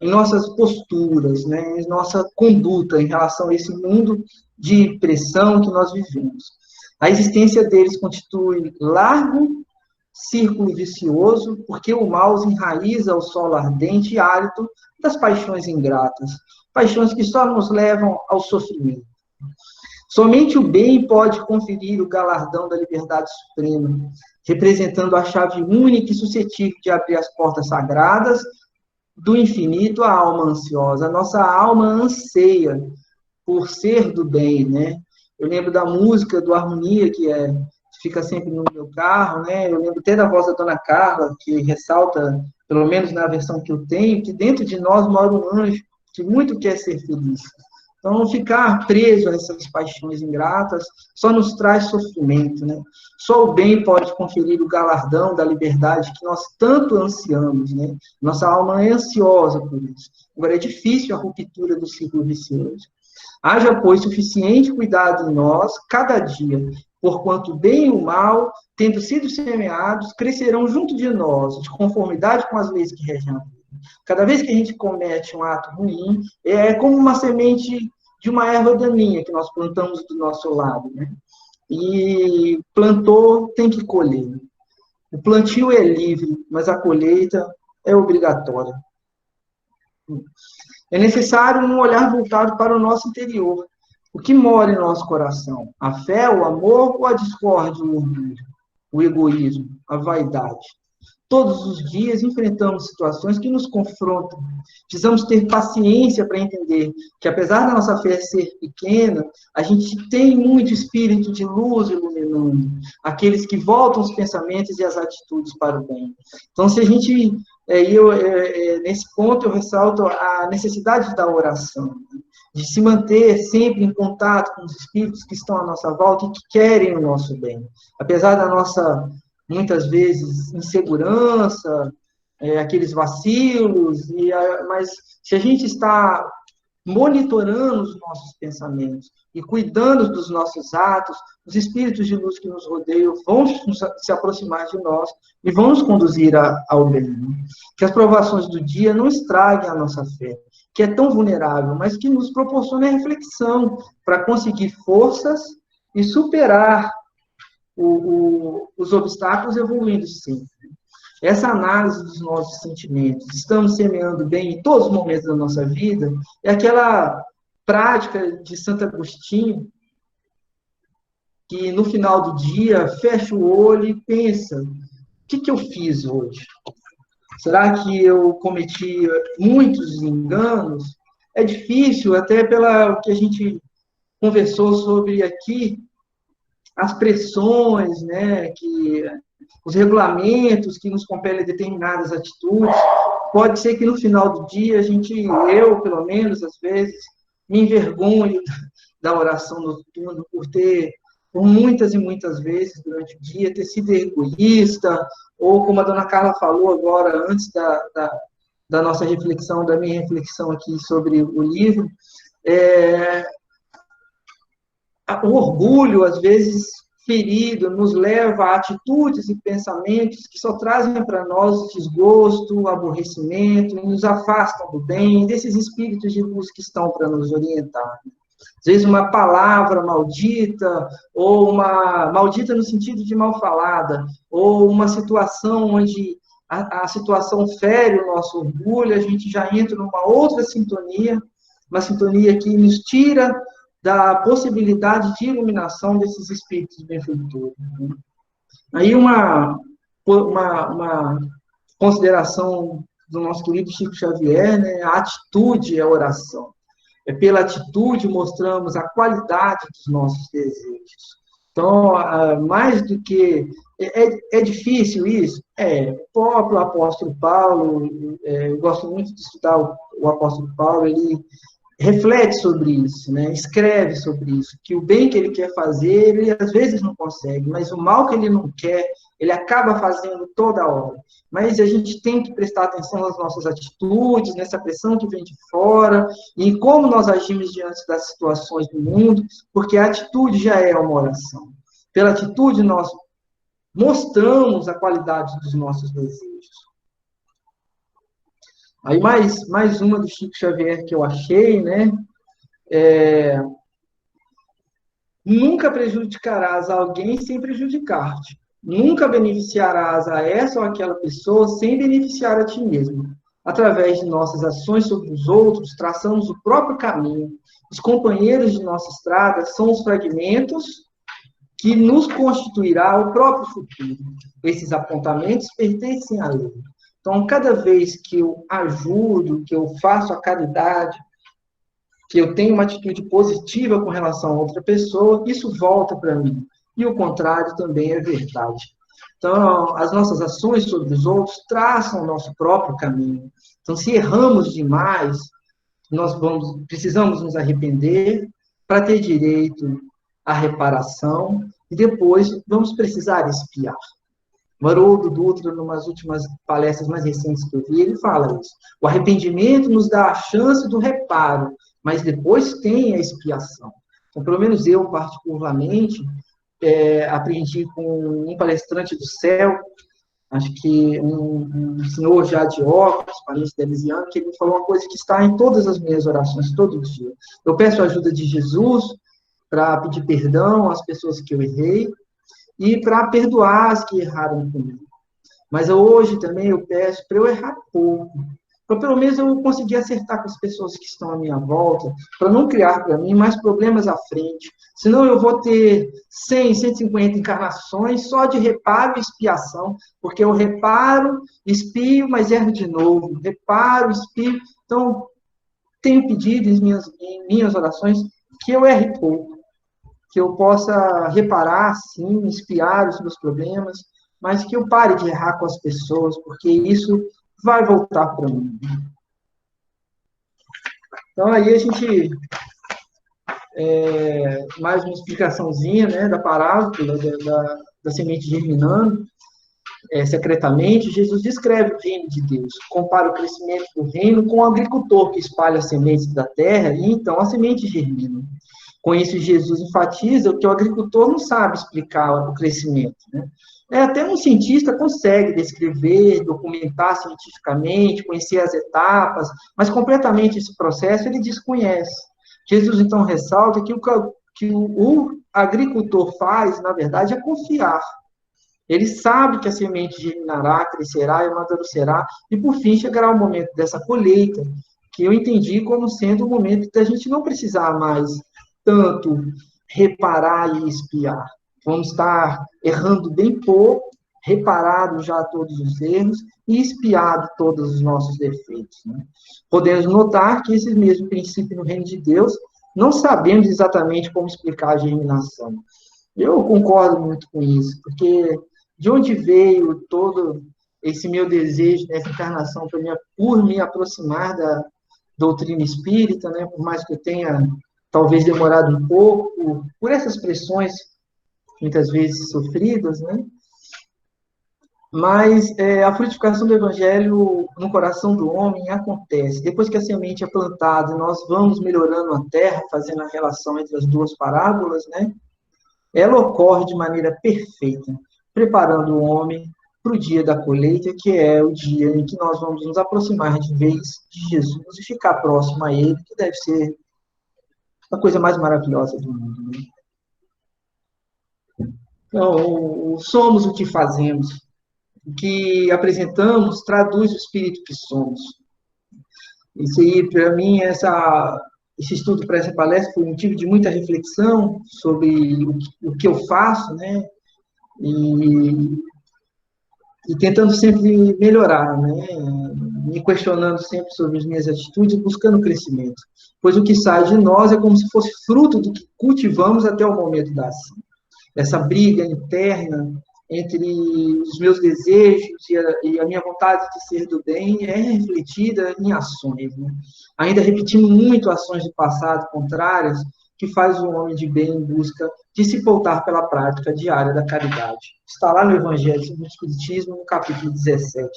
em nossas posturas, né, em nossa conduta em relação a esse mundo de pressão que nós vivemos. A existência deles constitui largo círculo vicioso, porque o mal se enraiza ao solo ardente e árido das paixões ingratas, paixões que só nos levam ao sofrimento. Somente o bem pode conferir o galardão da liberdade suprema, representando a chave única e suscetível de abrir as portas sagradas do infinito à alma ansiosa. A nossa alma anseia por ser do bem, né? Eu lembro da música do Harmonia, que fica sempre no meu carro, né? Eu lembro até da voz da Dona Carla, que ressalta, pelo menos na versão que eu tenho, que dentro de nós mora um anjo que muito quer ser feliz. Então, ficar preso a essas paixões ingratas só nos traz sofrimento, né? Só o bem pode conferir o galardão da liberdade que nós tanto ansiamos, né? Nossa alma é ansiosa por isso. Agora, é difícil a ruptura do ciclo vicioso. Haja, pois, suficiente cuidado em nós, cada dia, porquanto o bem e o mal, tendo sido semeados, crescerão junto de nós, de conformidade com as leis que regem a vida. Cada vez que a gente comete um ato ruim, é como uma semente de uma erva daninha que nós plantamos do nosso lado, né? E plantou, tem que colher. O plantio é livre, mas a colheita é obrigatória. É necessário um olhar voltado para o nosso interior. O que mora em nosso coração? A fé, o amor ou a discórdia, o orgulho, o egoísmo, a vaidade? Todos os dias enfrentamos situações que nos confrontam. Precisamos ter paciência para entender que, apesar da nossa fé ser pequena, a gente tem muito espírito de luz iluminando, aqueles que voltam os pensamentos e as atitudes para o bem. Então, se a gente... nesse ponto, eu ressalto a necessidade da oração, de se manter sempre em contato com os espíritos que estão à nossa volta e que querem o nosso bem. Apesar da nossa, muitas vezes, insegurança, aqueles vacilos, mas se a gente está monitorando os nossos pensamentos e cuidando dos nossos atos, os espíritos de luz que nos rodeiam vão se aproximar de nós e vão nos conduzir ao bem. Que as provações do dia não estraguem a nossa fé, que é tão vulnerável, mas que nos proporciona reflexão para conseguir forças e superar os obstáculos, evoluindo sempre. Essa análise dos nossos sentimentos, estamos semeando bem em todos os momentos da nossa vida, é aquela prática de Santo Agostinho, que no final do dia fecha o olho e pensa: o que eu fiz hoje? Será que eu cometi muitos enganos? É difícil, até pelo que a gente conversou sobre aqui, as pressões, né, os regulamentos que nos compelem a determinadas atitudes. Pode ser que no final do dia eu, pelo menos, às vezes, me envergonho da oração noturna por muitas e muitas vezes durante o dia, ter sido egoísta, ou como a dona Carla falou agora, antes da nossa reflexão, da minha reflexão aqui sobre o livro, o orgulho, às vezes, ferido, nos leva a atitudes e pensamentos que só trazem para nós desgosto, aborrecimento, e nos afastam do bem, desses espíritos de luz que estão para nos orientar. Às vezes uma palavra maldita, ou uma maldita no sentido de mal falada, ou uma situação onde a situação fere o nosso orgulho, a gente já entra numa outra sintonia, uma sintonia que nos tira da possibilidade de iluminação desses espíritos benfeitores. Aí uma consideração do nosso querido Chico Xavier, né? A atitude é a oração. Pela atitude mostramos a qualidade dos nossos desejos. Então, mais do que... É difícil isso? O próprio apóstolo Paulo, eu gosto muito de estudar o apóstolo Paulo, ele reflete sobre isso, né? Escreve sobre isso, que o bem que ele quer fazer, ele às vezes não consegue, mas o mal que ele não quer, ele acaba fazendo toda hora. Mas a gente tem que prestar atenção nas nossas atitudes, nessa pressão que vem de fora, e em como nós agimos diante das situações do mundo, porque a atitude já é uma oração. Pela atitude, nós mostramos a qualidade dos nossos desejos. Aí mais uma do Chico Xavier que eu achei, né? Nunca prejudicarás alguém sem prejudicar-te. Nunca beneficiarás a essa ou aquela pessoa sem beneficiar a ti mesmo. Através de nossas ações sobre os outros, traçamos o próprio caminho. Os companheiros de nossa estrada são os fragmentos que nos constituirá o próprio futuro. Esses apontamentos pertencem à lei. Então, cada vez que eu ajudo, que eu faço a caridade, que eu tenho uma atitude positiva com relação a outra pessoa, isso volta para mim. E o contrário também é verdade. Então, as nossas ações sobre os outros traçam o nosso próprio caminho. Então, se erramos demais, nós precisamos nos arrepender para ter direito à reparação e depois vamos precisar expiar. O Haroldo Dutra, numas últimas palestras mais recentes que eu vi, ele fala isso. O arrependimento nos dá a chance do reparo, mas depois tem a expiação. Então, pelo menos eu, particularmente, aprendi com um palestrante do céu, acho que um senhor já de óculos, parente da Elisiane, que ele falou uma coisa que está em todas as minhas orações, todo dia. Eu peço a ajuda de Jesus para pedir perdão às pessoas que eu errei, e para perdoar as que erraram comigo. Mas hoje também eu peço para eu errar pouco, para pelo menos eu conseguir acertar com as pessoas que estão à minha volta, para não criar para mim mais problemas à frente. Senão eu vou ter 100, 150 encarnações só de reparo e expiação, porque eu reparo, expio, mas erro de novo. Reparo, expio. Então, tenho pedido em minhas orações que eu erre pouco, que eu possa reparar, sim, expiar os meus problemas, mas que eu pare de errar com as pessoas, porque isso vai voltar para mim. Então, aí a gente... mais uma explicaçãozinha, né, da parábola, da semente germinando, secretamente. Jesus descreve o reino de Deus, compara o crescimento do reino com o agricultor que espalha as sementes da terra, e então a semente germina. Com isso, Jesus enfatiza que o agricultor não sabe explicar o crescimento, né? Até um cientista consegue descrever, documentar cientificamente, conhecer as etapas, mas completamente esse processo ele desconhece. Jesus, então, ressalta que o agricultor faz, na verdade, é confiar. Ele sabe que a semente germinará, crescerá e amadurecerá, e, por fim, chegará o momento dessa colheita, que eu entendi como sendo o momento da gente não precisar mais tanto reparar e expiar. Vamos estar errando bem pouco, reparado já todos os erros e expiado todos os nossos defeitos, né? Podemos notar que esse mesmo princípio no reino de Deus, não sabemos exatamente como explicar a germinação. Eu concordo muito com isso, porque de onde veio todo esse meu desejo nessa encarnação por me aproximar da doutrina espírita, né? Por mais que eu tenha talvez demorado um pouco, por essas pressões muitas vezes sofridas, né? Mas a frutificação do evangelho no coração do homem acontece. Depois que a semente é plantada, nós vamos melhorando a terra, fazendo a relação entre as duas parábolas, né? Ela ocorre de maneira perfeita, preparando o homem para o dia da colheita, que é o dia em que nós vamos nos aproximar de vez de Jesus e ficar próximo a Ele, que deve ser a coisa mais maravilhosa do mundo, né? Então, somos o que fazemos. O que apresentamos traduz o espírito que somos. Isso aí, para mim, esse estudo para essa palestra foi motivo de muita reflexão sobre o que eu faço, né? E tentando sempre melhorar, né? Me questionando sempre sobre as minhas atitudes e buscando crescimento. Pois o que sai de nós é como se fosse fruto do que cultivamos até o momento da ação. Essa briga interna entre os meus desejos e a minha vontade de ser do bem é refletida em ações, né? Ainda repetindo muito ações do passado contrárias, que faz o homem de bem em busca de se voltar pela prática diária da caridade. Está lá no Evangelho do Espiritismo, no capítulo 17.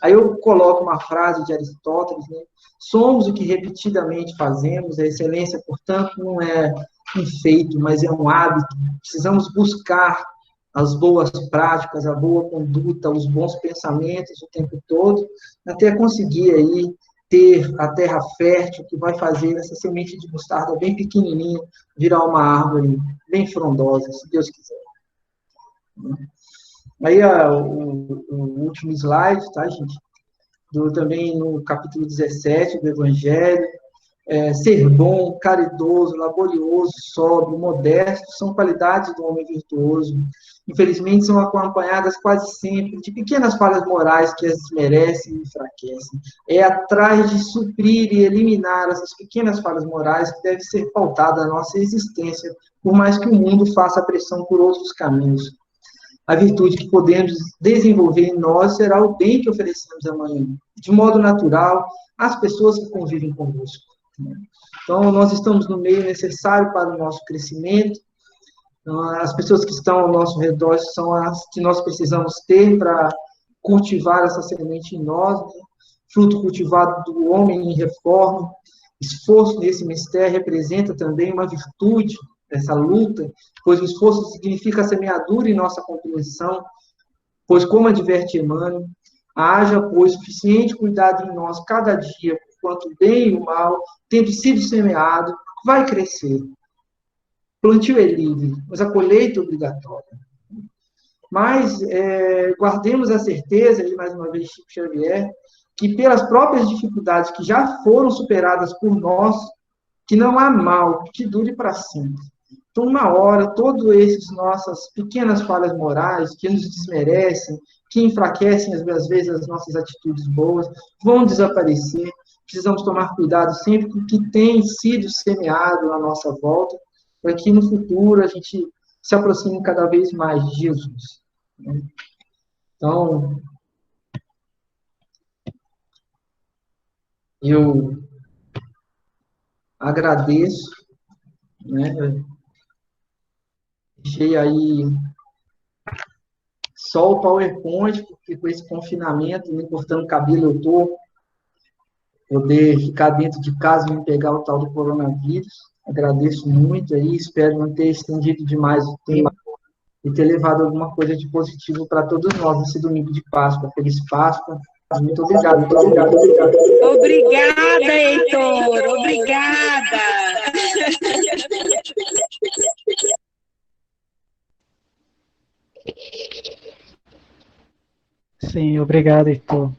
Aí eu coloco uma frase de Aristóteles, né? Somos o que repetidamente fazemos, a excelência, portanto, não é um feito, mas é um hábito. Precisamos buscar as boas práticas, a boa conduta, os bons pensamentos o tempo todo, até conseguir aí ter a terra fértil que vai fazer essa semente de mostarda bem pequenininha virar uma árvore bem frondosa, se Deus quiser. Aí o último slide, tá, gente? Também no capítulo 17 do Evangelho, ser bom, caridoso, laborioso, sóbrio, modesto, são qualidades do homem virtuoso. Infelizmente, são acompanhadas quase sempre de pequenas falhas morais que as desmerecem e enfraquecem. É atrás de suprir e eliminar essas pequenas falhas morais que deve ser pautada a nossa existência, por mais que o mundo faça pressão por outros caminhos. A virtude que podemos desenvolver em nós será o bem que oferecemos amanhã, de modo natural, às pessoas que convivem conosco. Então, nós estamos no meio necessário para o nosso crescimento. As pessoas que estão ao nosso redor são as que nós precisamos ter para cultivar essa semente em nós, né? Fruto cultivado do homem em reforma. Esforço nesse mistério representa também uma virtude, essa luta, pois o esforço significa a semeadura em nossa compreensão, pois, como adverte Emmanuel, haja, pois, suficiente cuidado em nós cada dia, quanto o bem e o mal, tendo sido semeado, vai crescer. Plantio é livre, mas a colheita é obrigatória. Mas guardemos a certeza, e mais uma vez Chico Xavier, que pelas próprias dificuldades que já foram superadas por nós, que não há mal que dure para sempre. Então, uma hora, todas essas nossas pequenas falhas morais que nos desmerecem, que enfraquecem, às vezes, as nossas atitudes boas, vão desaparecer. Precisamos tomar cuidado sempre com o que tem sido semeado à nossa volta, para que no futuro a gente se aproxime cada vez mais de Jesus. Então, eu agradeço, né? Deixei aí só o PowerPoint, porque com esse confinamento, me cortando cabelo, eu estou poder ficar dentro de casa e não pegar o tal do coronavírus. Agradeço muito aí, espero não ter estendido demais o tema e ter levado alguma coisa de positivo para todos nós nesse domingo de Páscoa. Feliz Páscoa. Muito obrigado, muito obrigado, obrigado. Obrigada, Heitor. Obrigada. Sim, obrigado, Heitor.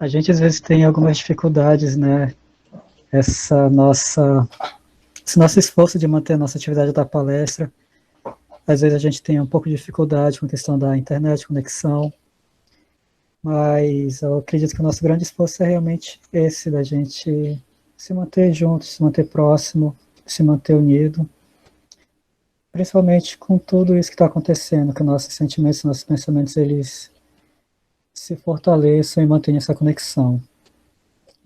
A gente às vezes tem algumas dificuldades, né? Esse nosso esforço de manter a nossa atividade da palestra, às vezes a gente tem um pouco de dificuldade com a questão da internet, conexão, mas eu acredito que o nosso grande esforço é realmente esse, da gente se manter junto, se manter próximo, se manter unido, principalmente com tudo isso que está acontecendo, que nossos sentimentos, nossos pensamentos, eles se fortaleçam e mantenham essa conexão.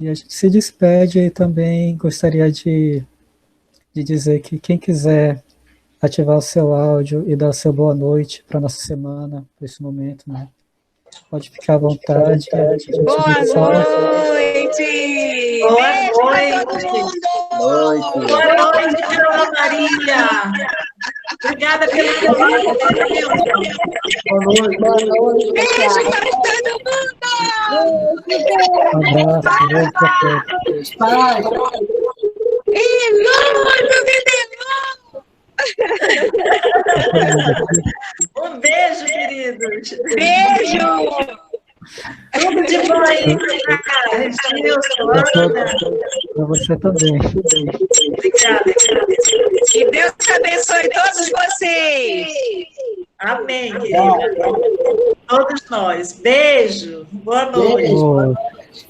E a gente se despede e também gostaria de dizer que quem quiser ativar o seu áudio e dar o seu boa noite para a nossa semana, para esse momento, né? Pode ficar à vontade. Boa noite! Boa Beijo para todo mundo! Boa noite, Dona Maria! Obrigada pelo seu Boa noite. Beijo para todo mundo! Um abraço, beijo para todos. Um beijo, queridos! Beijo! Tudo de bom aí, Para você também. Obrigada. Que Deus abençoe todos vocês! Amém, querida. Todos nós. Beijo. Boa noite.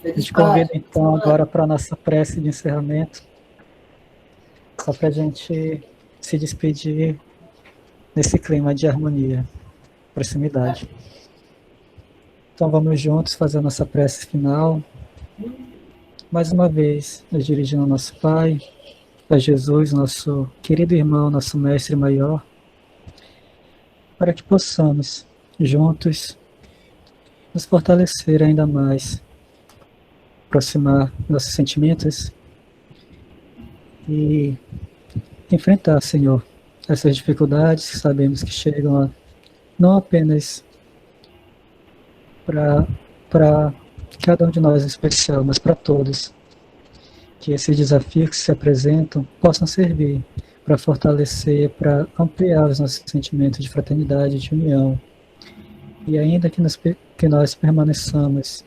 Eu te convido, então, agora para a nossa prece de encerramento, só para a gente se despedir nesse clima de harmonia, proximidade. Então vamos juntos fazer a nossa prece final, mais uma vez nos dirigindo ao nosso Pai, a Jesus, nosso querido irmão, nosso mestre maior, para que possamos juntos nos fortalecer ainda mais, aproximar nossos sentimentos e enfrentar, Senhor, essas dificuldades que sabemos que chegam não apenas para cada um de nós em especial, mas para todos. Que esses desafios que se apresentam possam servir para fortalecer, para ampliar os nossos sentimentos de fraternidade, de união. E ainda que nós permaneçamos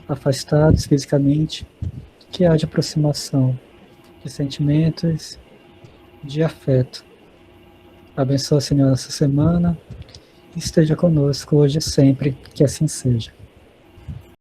afastados fisicamente, que haja aproximação de sentimentos, de afeto. Abençoa, Senhor, essa semana e esteja conosco hoje e sempre, que assim seja.